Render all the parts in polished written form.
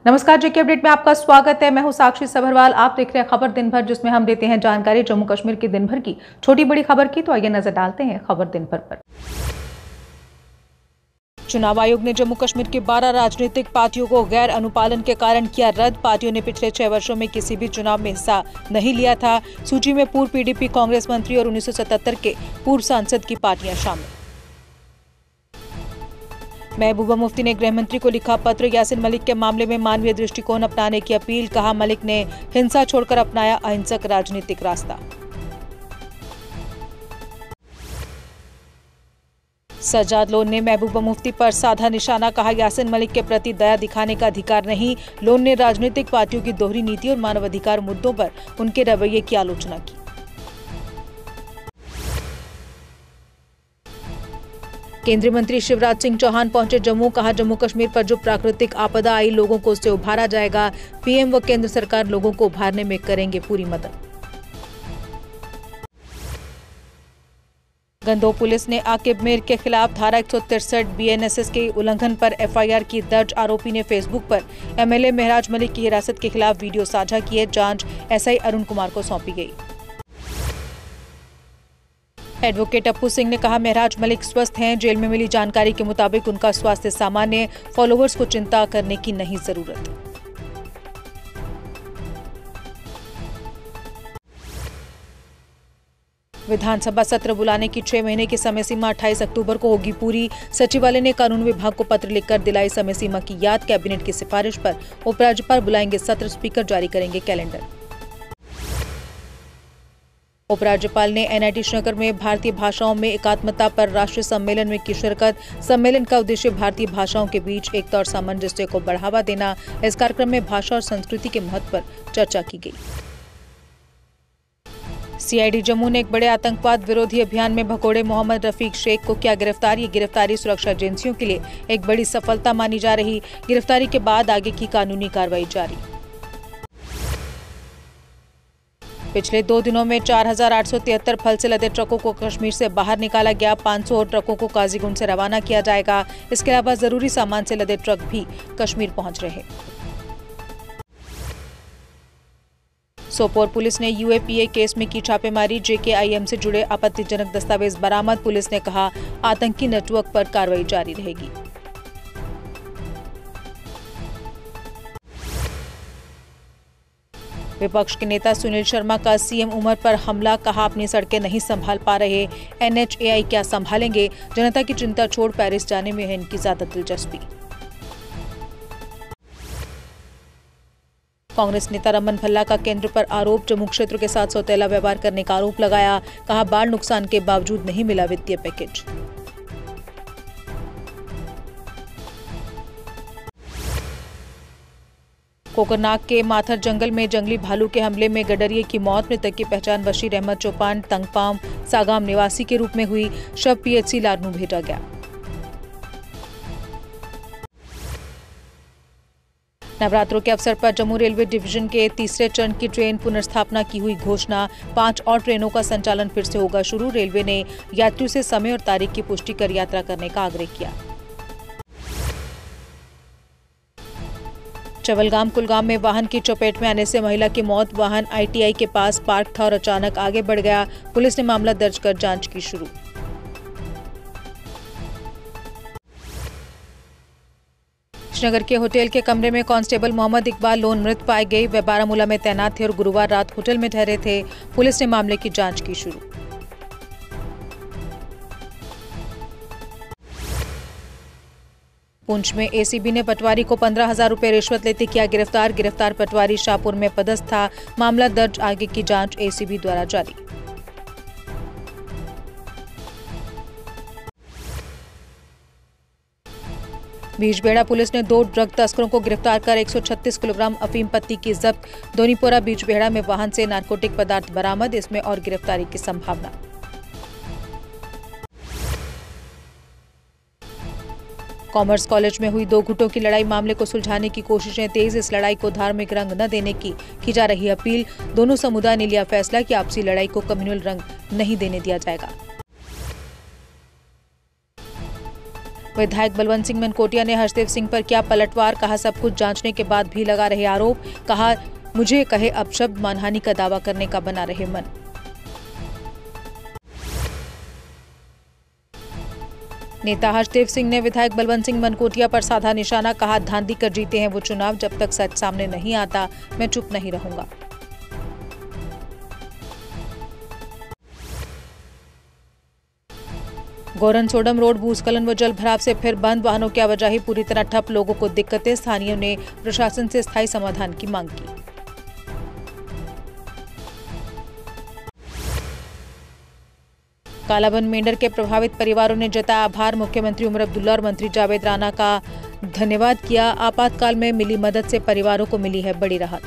नमस्कार, जेके अपडेट में आपका स्वागत है। मैं हूं साक्षी सभरवाल। आप देख रहे हैं खबर दिन भर, जिसमें हम देते हैं जानकारी जम्मू कश्मीर की दिन भर की छोटी बड़ी खबर की। तो आइए नजर डालते हैं खबर दिन भर पर। चुनाव आयोग ने जम्मू कश्मीर की 12 राजनीतिक पार्टियों को गैर अनुपालन के कारण किया रद्द। पार्टियों ने पिछले 6 वर्षों में किसी भी चुनाव में हिस्सा नहीं लिया था। सूची में पूर्व पीडीपी कांग्रेस मंत्री और 1977 के पूर्व सांसद की पार्टियां शामिल। महबूबा मुफ्ती ने गृह मंत्री को लिखा पत्र। यासिन मलिक के मामले में मानवीय दृष्टिकोण अपनाने की अपील। कहा, मलिक ने हिंसा छोड़कर अपनाया अहिंसक राजनीतिक रास्ता। सज्जाद लोन ने महबूबा मुफ्ती पर साधा निशाना। कहा, यासिन मलिक के प्रति दया दिखाने का अधिकार नहीं। लोन ने राजनीतिक पार्टियों की दोहरी नीति और मानवाधिकार मुद्दों पर उनके रवैये की आलोचना की। केंद्रीय मंत्री शिवराज सिंह चौहान पहुंचे जम्मू। कहा, जम्मू कश्मीर पर जो प्राकृतिक आपदा आई, लोगों को उससे उभारा जाएगा। पीएम व केंद्र सरकार लोगों को उभारने में करेंगे पूरी मदद। गंदोह पुलिस ने आकिब मीर के खिलाफ धारा 163 बीएनएसएस के उल्लंघन पर एफआईआर की दर्ज। आरोपी ने फेसबुक पर एमएलए महराज मलिक की हिरासत के खिलाफ वीडियो साझा किए। जांच एसआई अरुण कुमार को सौंपी गई। एडवोकेट अप्पू सिंह ने कहा, महराज मलिक स्वस्थ हैं। जेल में मिली जानकारी के मुताबिक उनका स्वास्थ्य सामान्य। फॉलोअर्स को चिंता करने की नहीं जरूरत। विधानसभा सत्र बुलाने की 6 महीने की समय सीमा 28 अक्टूबर को होगी पूरी। सचिवालय ने कानून विभाग को पत्र लिखकर दिलाई समय सीमा की याद। कैबिनेट की सिफारिश पर उपराज्यपाल बुलाएंगे सत्र। स्पीकर जारी करेंगे कैलेंडर। उपराज्यपाल ने एनआईटी श्रीनगर में भारतीय भाषाओं में एकात्मता पर राष्ट्रीय सम्मेलन में की शिरकत। सम्मेलन का उद्देश्य भारतीय भाषाओं के बीच एकता और सामंजस्य को बढ़ावा देना। इस कार्यक्रम में भाषा और संस्कृति के महत्व पर चर्चा की गई। सीआईडी जम्मू ने एक बड़े आतंकवाद विरोधी अभियान में भगोड़े मोहम्मद रफीक शेख को किया गिरफ्तार। ये गिरफ्तारी सुरक्षा एजेंसियों के लिए एक बड़ी सफलता मानी जा रही। गिरफ्तारी के बाद आगे की कानूनी कार्रवाई जारी। पिछले 2 दिनों में 4,873 फल से लदे ट्रकों को कश्मीर से बाहर निकाला गया। 500 और ट्रकों को काजीगुंड से रवाना किया जाएगा। इसके अलावा जरूरी सामान से लदे ट्रक भी कश्मीर पहुंच रहे। सोपोर पुलिस ने यूएपीए केस में की छापेमारी। जेकेआईएम से जुड़े आपत्तिजनक दस्तावेज बरामद। पुलिस ने कहा, आतंकी नेटवर्क पर कार्रवाई जारी रहेगी। विपक्ष के नेता सुनील शर्मा का सीएम उमर पर हमला। कहा, अपनी सड़कें नहीं संभाल पा रहे, एनएचएआई क्या संभालेंगे। जनता की चिंता छोड़ पेरिस जाने में है इनकी ज्यादा दिलचस्पी। कांग्रेस नेता रमन भल्ला का केंद्र पर आरोप। जम्मू क्षेत्र के साथ सौतेला व्यवहार करने का आरोप लगाया। कहा, बाढ़ नुकसान के बावजूद नहीं मिला वित्तीय पैकेज। कोकरनाग के माथर जंगल में जंगली भालू के हमले में गडरिये की मौत। मृतक की पहचान बशीर अहमद चौपान तंगपाम सागाम निवासी के रूप में हुई। शव पीएचसी लारनू भेजा गया। नवरात्रों के अवसर पर जम्मू रेलवे डिवीजन के तीसरे चरण की ट्रेन पुनर्स्थापना की हुई घोषणा। 5 और ट्रेनों का संचालन फिर से होगा शुरू। रेलवे ने यात्रियों से समय और तारीख की पुष्टि कर यात्रा करने का आग्रह किया। चवलगाम कुलगाम में वाहन की चपेट में आने से महिला की मौत। वाहन आईटीआई के पास पार्क था और अचानक आगे बढ़ गया। पुलिस ने मामला दर्ज कर जांच की शुरू। श्रीनगर के होटल के कमरे में कांस्टेबल मोहम्मद इकबाल लोन मृत पाए गए। वे बारामूला में तैनात थे और गुरुवार रात होटल में ठहरे थे। पुलिस ने मामले की जांच की शुरू। पुंछ में एसीबी ने पटवारी को 15,000 रुपए रिश्वत लेते किया गिरफ्तार। गिरफ्तार पटवारी शाहपुर में पदस्थ था। मामला दर्ज, आगे की जांच एसीबी द्वारा जारी। बीजबेड़ा पुलिस ने 2 ड्रग तस्करों को गिरफ्तार कर 136 किलोग्राम अफीम पत्ती की जब्त। दोनीपोरा बीजबेड़ा में वाहन से नारकोटिक पदार्थ बरामद। इसमें और गिरफ्तारी की संभावना। कॉमर्स कॉलेज में हुई 2 गुटों की लड़ाई मामले को सुलझाने की कोशिशें तेज। इस लड़ाई को धार्मिक रंग न देने की जा रही अपील। दोनों समुदाय ने लिया फैसला कि आपसी लड़ाई को कम्युनल रंग नहीं देने दिया जाएगा। विधायक बलवंत सिंह मनकोटिया ने हर्षदेव सिंह पर किया पलटवार, कहा सब कुछ जांचने के बाद भी लगा रहे आरोप, कहा मुझे कहे अपशब्द, मानहानि का दावा करने का बना रहे मन। नेता हर्षदेव सिंह ने विधायक बलवंत सिंह मनकोटिया पर साधा निशाना, कहा धांधली कर जीते हैं वो चुनाव, जब तक सच सामने नहीं आता मैं चुप नहीं रहूंगा। गोरन सोडम रोड भूस्खलन व जल भराव से फिर बंद, वाहनों की आवाजाही पूरी तरह ठप, लोगों को दिक्कतें, स्थानीयों ने प्रशासन से स्थायी समाधान की मांग की। कालाबन मेंढर के प्रभावित परिवारों ने जताया आभार, मुख्यमंत्री उमर अब्दुल्ला और मंत्री जावेद राणा का धन्यवाद किया, आपातकाल में मिली मदद से परिवारों को मिली है बड़ी राहत।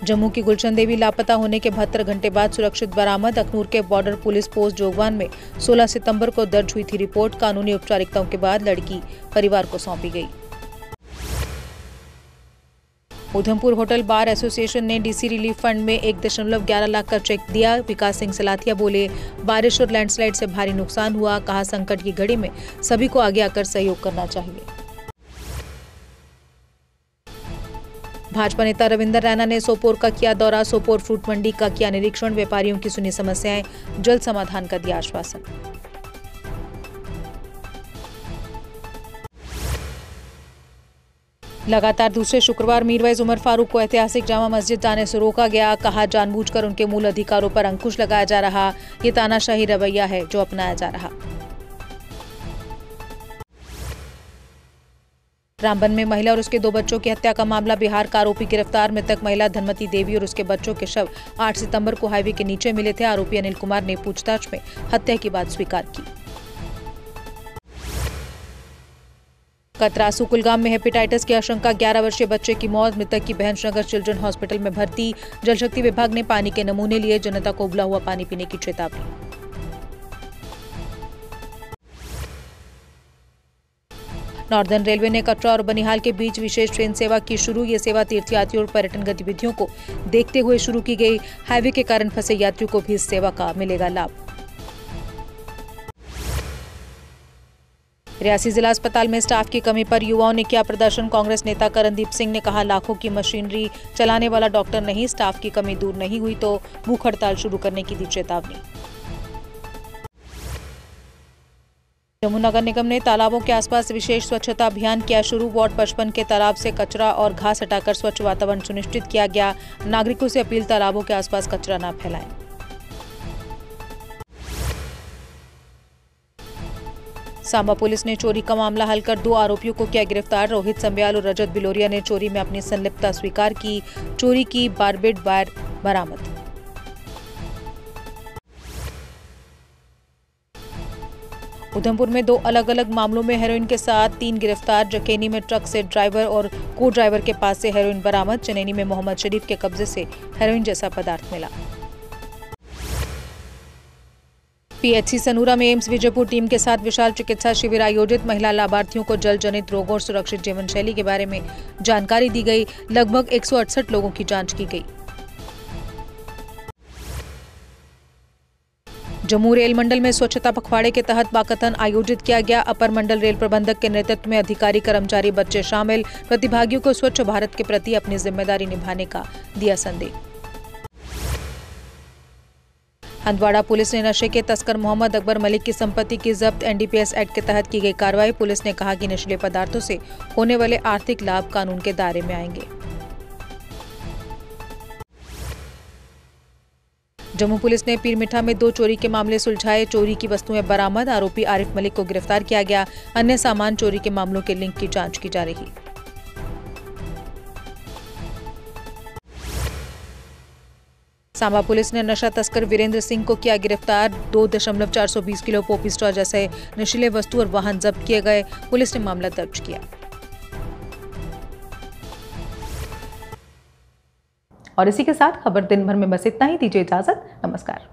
जम्मू की गुलशन देवी लापता होने के 72 घंटे बाद सुरक्षित बरामद, अखनूर के बॉर्डर पुलिस पोस्ट जोगवान में 16 सितंबर को दर्ज हुई थी रिपोर्ट, कानूनी औपचारिकताओं के बाद लड़की परिवार को सौंपी गई। उधमपुर होटल बार एसोसिएशन ने डीसी रिलीफ फंड में 1.11 लाख का चेक दिया, विकास सिंह सलाथिया बोले बारिश और लैंडस्लाइड से भारी नुकसान हुआ, कहा संकट की घड़ी में सभी को आगे आकर सहयोग करना चाहिए। भाजपा नेता रविंदर रैना ने सोपोर का किया दौरा, सोपोर फ्रूट मंडी का किया निरीक्षण, व्यापारियों की सुनी समस्याएं, जल्द समाधान का दिया आश्वासन। लगातार दूसरे शुक्रवार मीरवाइज उमर फारूक को ऐतिहासिक जामा मस्जिद जाने से रोका गया, कहा जानबूझकर उनके मूल अधिकारों पर अंकुश लगाया जा रहा, ये तानाशाही रवैया है जो अपनाया जा रहा। रामबन में महिला और उसके 2 बच्चों की हत्या का मामला, बिहार का आरोपी गिरफ्तार, मृतक महिला धनमती देवी और उसके बच्चों के शव 8 सितंबर को हाईवे के नीचे मिले थे, आरोपी अनिल कुमार ने पूछताछ में हत्या की बात स्वीकार की। कतरासू कुलगाम में हेपेटाइटिस की आशंका, 11 वर्षीय बच्चे की मौत, मृतक की बहन नगर चिल्ड्रन हॉस्पिटल में भर्ती, जल शक्ति विभाग ने पानी के नमूने लिए, जनता को उबला हुआ पानी पीने की चेतावनी। नॉर्दर्न रेलवे ने कटरा और बनिहाल के बीच विशेष ट्रेन सेवा की शुरू, ये सेवा तीर्थयात्रियों और पर्यटन गतिविधियों को देखते हुए शुरू की गई, हाईवे के कारण फंसे यात्रियों को भी इस सेवा का मिलेगा लाभ। रियासी जिला अस्पताल में स्टाफ की कमी पर युवाओं ने किया प्रदर्शन, कांग्रेस नेता करणदीप सिंह ने कहा लाखों की मशीनरी चलाने वाला डॉक्टर नहीं, स्टाफ की कमी दूर नहीं हुई तो भूख हड़ताल शुरू करने की दी चेतावनी। जम्मू नगर निगम ने तालाबों के आसपास विशेष स्वच्छता अभियान किया शुरू, वार्ड 55 के तालाब से कचरा और घास हटाकर स्वच्छ वातावरण सुनिश्चित किया गया, नागरिकों से अपील तालाबों के आसपास कचरा न फैलाएं। सांबा पुलिस ने चोरी का मामला हल कर 2 आरोपियों को किया गिरफ्तार, रोहित संब्याल और रजत बिलोरिया ने चोरी में अपनी संलिप्तता स्वीकार की, चोरी की बारबेड वायर बरामद। उधमपुर में 2 अलग अलग मामलों में हेरोइन के साथ 3 गिरफ्तार, जकेनी में ट्रक से ड्राइवर और को ड्राइवर के पास से हेरोइन बरामद, चनैनी में मोहम्मद शरीफ के कब्जे से हेरोइन जैसा पदार्थ मिला। पीएचसी सनूरा में एम्स विजयपुर टीम के साथ विशाल चिकित्सा शिविर आयोजित, महिला लाभार्थियों को जल जनित रोगों और सुरक्षित जीवन शैली के बारे में जानकारी दी गई, लगभग 168 लोगों की जांच की गई। जम्मू रेल मंडल में स्वच्छता पखवाड़े के तहत वाकथन आयोजित किया गया, अपर मंडल रेल प्रबंधक के नेतृत्व में अधिकारी, कर्मचारी, बच्चे शामिल, प्रतिभागियों को स्वच्छ भारत के प्रति अपनी जिम्मेदारी निभाने का दिया संदेश। हंदवाड़ा पुलिस ने नशे के तस्कर मोहम्मद अकबर मलिक की संपत्ति की जब्त, एनडीपीएस एक्ट के तहत की गई कार्रवाई, पुलिस ने कहा कि नशीले पदार्थों से होने वाले आर्थिक लाभ कानून के दायरे में आएंगे। जम्मू पुलिस ने पीरमिठा में 2 चोरी के मामले सुलझाए, चोरी की वस्तुएं बरामद, आरोपी आरिफ मलिक को गिरफ्तार किया गया, अन्य सामान चोरी के मामलों के लिंक की जांच की जा रही। सांबा पुलिस ने नशा तस्कर वीरेंद्र सिंह को किया गिरफ्तार, 2.420 किलो पोपिस्टॉल जैसे नशीले वस्तु और वाहन जब्त किए गए, पुलिस ने मामला दर्ज किया। और इसी के साथ खबर दिन भर में बस इतना ही, दीजिए इजाजत, नमस्कार।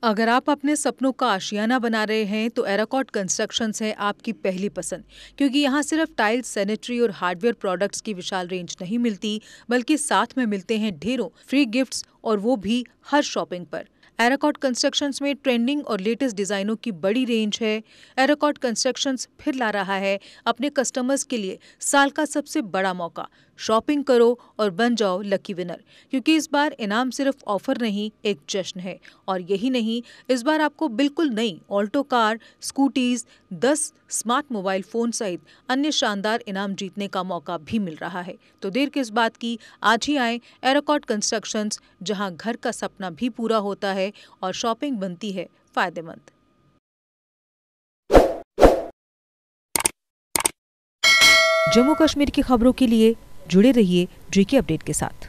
अगर आप अपने सपनों का आशियाना बना रहे हैं तो एराकॉट कंस्ट्रक्शंस है आपकी पहली पसंद, क्योंकि यहाँ सिर्फ टाइल्स, सैनिटरी और हार्डवेयर प्रोडक्ट्स की विशाल रेंज नहीं मिलती, बल्कि साथ में मिलते हैं ढेरों फ्री गिफ्ट्स, और वो भी हर शॉपिंग पर। एराकॉट कंस्ट्रक्शंस में ट्रेंडिंग और लेटेस्ट डिजाइनों की बड़ी रेंज है। एराकॉट कंस्ट्रक्शंस फिर ला रहा है अपने कस्टमर्स के लिए साल का सबसे बड़ा मौका। शॉपिंग करो और बन जाओ लकी विनर, क्योंकि इस बार इनाम सिर्फ ऑफर नहीं, एक जश्न है। और यही नहीं, इस बार आपको बिल्कुल नई Alto car, scooties, 10 smart mobile phone सहित अन्य शानदार इनाम जीतने का मौका भी मिल रहा है। तो देर किस बात की, आज ही आए एराकॉट कंस्ट्रक्शंस, जहां घर का सपना भी पूरा होता है और शॉपिंग बनती है फायदेमंद। जम्मू कश्मीर की खबरों के लिए जुड़े रहिए GK अपडेट के साथ।